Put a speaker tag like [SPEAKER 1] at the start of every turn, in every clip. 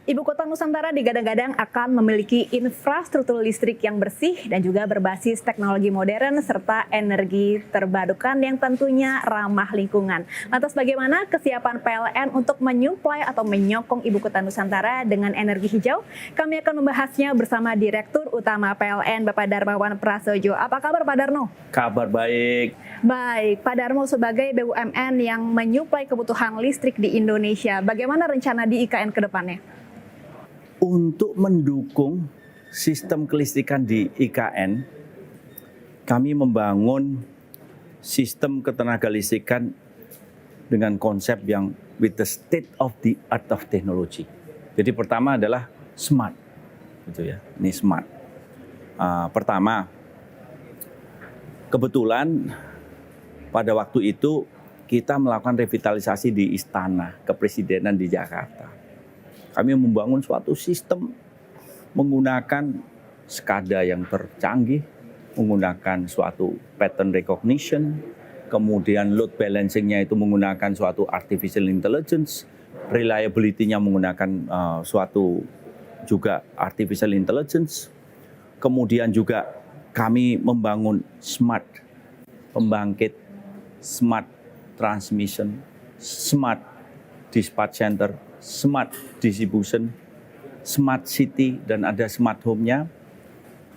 [SPEAKER 1] Ibu kota Nusantara digadang-gadang akan memiliki infrastruktur listrik yang bersih dan juga berbasis teknologi modern serta energi terbarukan yang tentunya ramah lingkungan. Lantas bagaimana kesiapan PLN untuk menyuplai atau menyokong Ibu kota Nusantara dengan energi hijau? Kami akan membahasnya bersama Direktur Utama PLN Bapak Darmawan Prasojo. Apa kabar Pak Darno?
[SPEAKER 2] Kabar baik.
[SPEAKER 1] Baik, Pak Darmo sebagai BUMN yang menyuplai kebutuhan listrik di Indonesia, bagaimana rencana di IKN ke depannya?
[SPEAKER 2] Untuk mendukung sistem kelistrikan di IKN, kami membangun sistem ketenaga listrikan dengan konsep yang with the state of the art of technology. Jadi pertama adalah smart, gitu ya. Ini smart. Pertama, kebetulan pada waktu itu kita melakukan revitalisasi di Istana Kepresidenan di Jakarta. Kami membangun suatu sistem menggunakan SCADA yang tercanggih, menggunakan suatu pattern recognition, kemudian load balancing-nya itu menggunakan suatu artificial intelligence, reliability-nya menggunakan suatu juga artificial intelligence, kemudian juga kami membangun smart pembangkit, smart transmission, smart dispatch center, smart distribution, smart city, dan ada smart home-nya.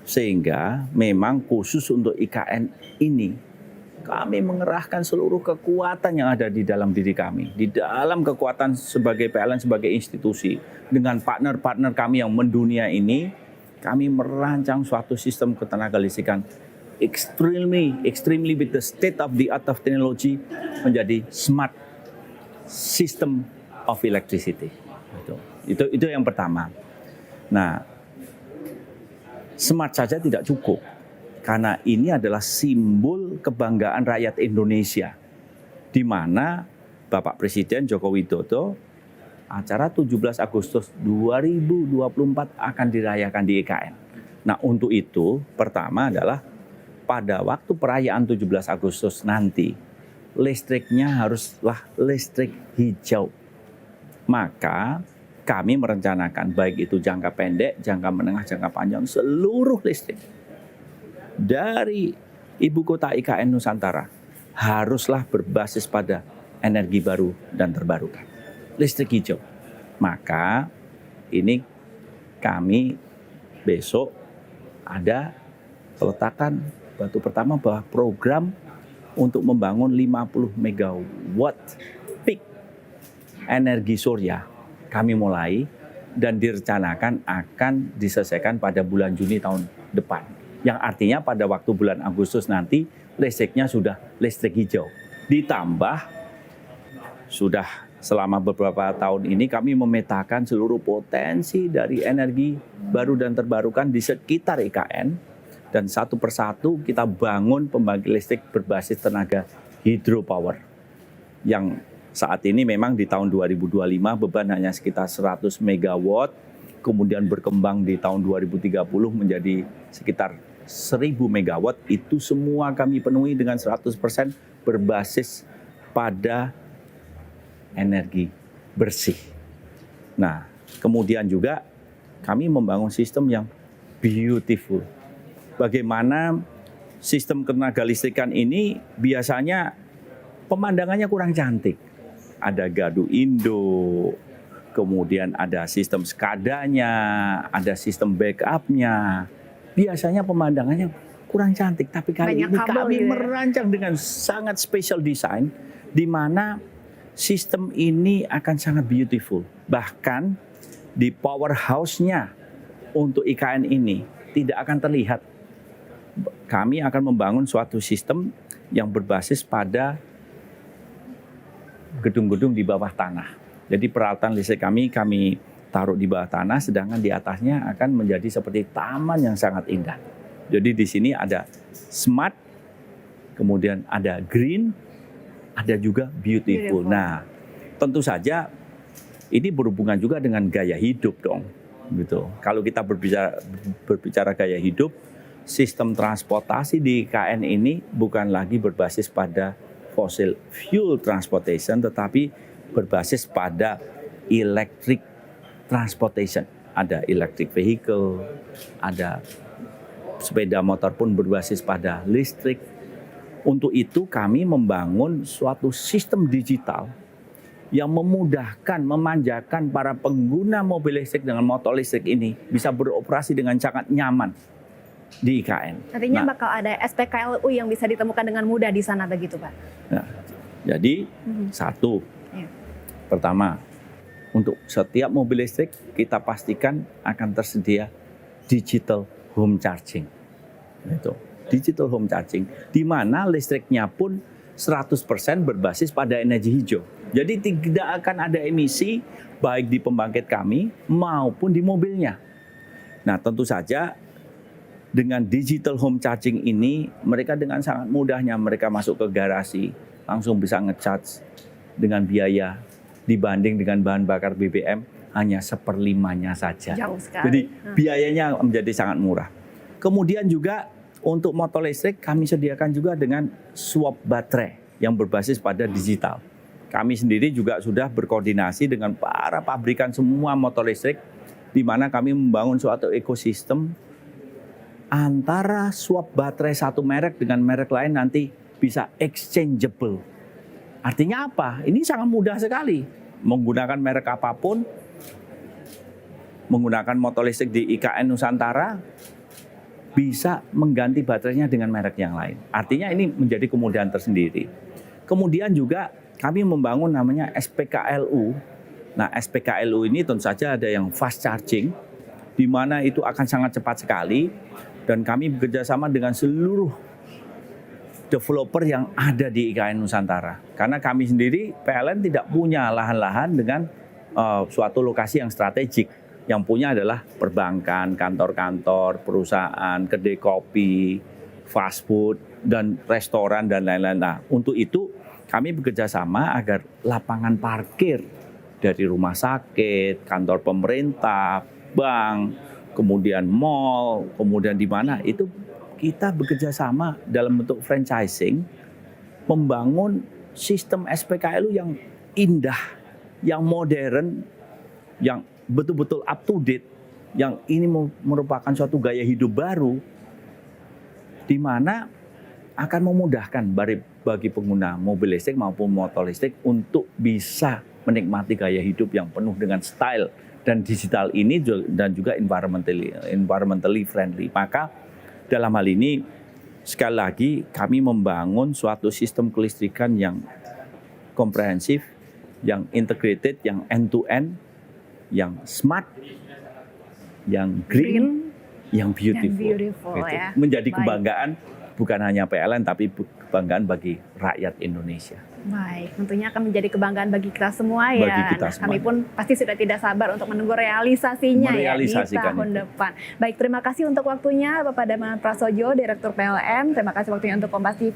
[SPEAKER 2] Sehingga memang khusus untuk IKN ini, kami mengerahkan seluruh kekuatan yang ada di dalam diri kami. Di dalam kekuatan sebagai PLN, sebagai institusi, dengan partner-partner kami yang mendunia ini, kami merancang suatu sistem ketenaga listrikan extremely with the state of the art of technology menjadi smart system of electricity. Itu yang pertama. Nah, smart saja tidak cukup karena ini adalah simbol kebanggaan rakyat Indonesia, di mana Bapak Presiden Joko Widodo acara 17 Agustus 2024 akan dirayakan di IKN. Nah, untuk itu pertama adalah pada waktu perayaan 17 Agustus nanti listriknya haruslah listrik hijau. Maka kami merencanakan baik itu jangka pendek, jangka menengah, jangka panjang, seluruh listrik dari Ibu Kota IKN Nusantara haruslah berbasis pada energi baru dan terbarukan, listrik hijau. Maka ini kami besok ada peletakan batu pertama bahwa program untuk membangun 50 megawatt peak energi surya kami mulai dan direncanakan akan diselesaikan pada bulan Juni tahun depan. Yang artinya pada waktu bulan Agustus nanti listriknya sudah listrik hijau. Ditambah sudah selama beberapa tahun ini kami memetakan seluruh potensi dari energi baru dan terbarukan di sekitar IKN. Dan satu persatu kita bangun pembangkit listrik berbasis tenaga hidropower. Yang saat ini memang di tahun 2025 beban hanya sekitar 100 megawatt. Kemudian berkembang di tahun 2030 menjadi sekitar 1000 megawatt. Itu semua kami penuhi dengan 100% berbasis pada energi bersih. Nah, kemudian juga kami membangun sistem yang beautiful. Bagaimana sistem ketenaga listrikan ini biasanya pemandangannya kurang cantik. Ada Gardu Indo, kemudian ada sistem SCADA-nya, ada sistem backup-nya. Biasanya pemandangannya kurang cantik, tapi kali ini kami merancang dengan sangat special design, di mana sistem ini akan sangat beautiful. Bahkan di powerhouse-nya untuk IKN ini tidak akan terlihat. Kami akan membangun suatu sistem yang berbasis pada gedung-gedung di bawah tanah. Jadi peralatan listrik kami taruh di bawah tanah, sedangkan di atasnya akan menjadi seperti taman yang sangat indah. Jadi di sini ada smart, kemudian ada green, ada juga beautiful. Nah, tentu saja ini berhubungan juga dengan gaya hidup dong. Gitu. Kalau kita berbicara gaya hidup, sistem transportasi di IKN ini bukan lagi berbasis pada fossil fuel transportation, tetapi berbasis pada electric transportation. Ada electric vehicle, ada sepeda motor pun berbasis pada listrik. Untuk itu kami membangun suatu sistem digital yang memudahkan, memanjakan para pengguna mobil listrik dengan motor listrik ini bisa beroperasi dengan sangat nyaman di IKN.
[SPEAKER 1] Artinya bakal ada SPKLU yang bisa ditemukan dengan mudah di sana begitu Pak?
[SPEAKER 2] Nah, jadi satu, pertama, untuk setiap mobil listrik kita pastikan akan tersedia digital home charging. Itu digital home charging, di mana listriknya pun 100% berbasis pada energi hijau. Jadi tidak akan ada emisi baik di pembangkit kami maupun di mobilnya. Nah, tentu saja dengan digital home charging ini mereka dengan sangat mudahnya mereka masuk ke garasi langsung bisa ngecharge dengan biaya dibanding dengan bahan bakar BBM hanya 1/5-nya saja.
[SPEAKER 1] Jauh sekali.
[SPEAKER 2] Jadi biayanya menjadi sangat murah. Kemudian juga untuk motor listrik kami sediakan juga dengan swap baterai yang berbasis pada digital. Kami sendiri juga sudah berkoordinasi dengan para pabrikan semua motor listrik di mana kami membangun suatu ekosistem antara swap baterai satu merek dengan merek lain nanti bisa exchangeable. Artinya apa? Ini sangat mudah sekali. Menggunakan merek apapun, menggunakan motor listrik di IKN Nusantara, bisa mengganti baterainya dengan merek yang lain. Artinya ini menjadi kemudahan tersendiri. Kemudian juga kami membangun namanya SPKLU. Nah, SPKLU ini tentu saja ada yang fast charging, di mana itu akan sangat cepat sekali. Dan kami bekerjasama dengan seluruh developer yang ada di IKN Nusantara. Karena kami sendiri, PLN tidak punya lahan-lahan dengan suatu lokasi yang strategik. Yang punya adalah perbankan, kantor-kantor, perusahaan, kedai kopi, fast food, dan restoran, dan lain-lain. Nah, untuk itu kami bekerja sama agar lapangan parkir dari rumah sakit, kantor pemerintah, bank, kemudian mall, kemudian di mana itu kita bekerja sama dalam bentuk franchising, membangun sistem SPKLU yang indah, yang modern, yang betul-betul up to date, yang ini merupakan suatu gaya hidup baru di mana akan memudahkan bagi pengguna mobil listrik maupun motor listrik untuk bisa menikmati gaya hidup yang penuh dengan style dan digital ini dan juga environmentally friendly. Maka dalam hal ini sekali lagi kami membangun suatu sistem kelistrikan yang komprehensif, yang integrated, yang end to end, yang smart, yang green, yang beautiful.
[SPEAKER 1] beautiful ya.
[SPEAKER 2] Menjadi
[SPEAKER 1] Baik.
[SPEAKER 2] kebanggaan bukan hanya PLN tapi kebanggaan bagi rakyat Indonesia.
[SPEAKER 1] Baik, tentunya akan menjadi kebanggaan bagi kita semua ya.
[SPEAKER 2] Bagi kita
[SPEAKER 1] Nah, kami pun pasti sudah tidak sabar untuk menunggu realisasinya ya di tahun depan. Baik, terima kasih untuk waktunya Bapak Darmawan Prasojo, Direktur PLN. Terima kasih waktunya untuk Kompas TV.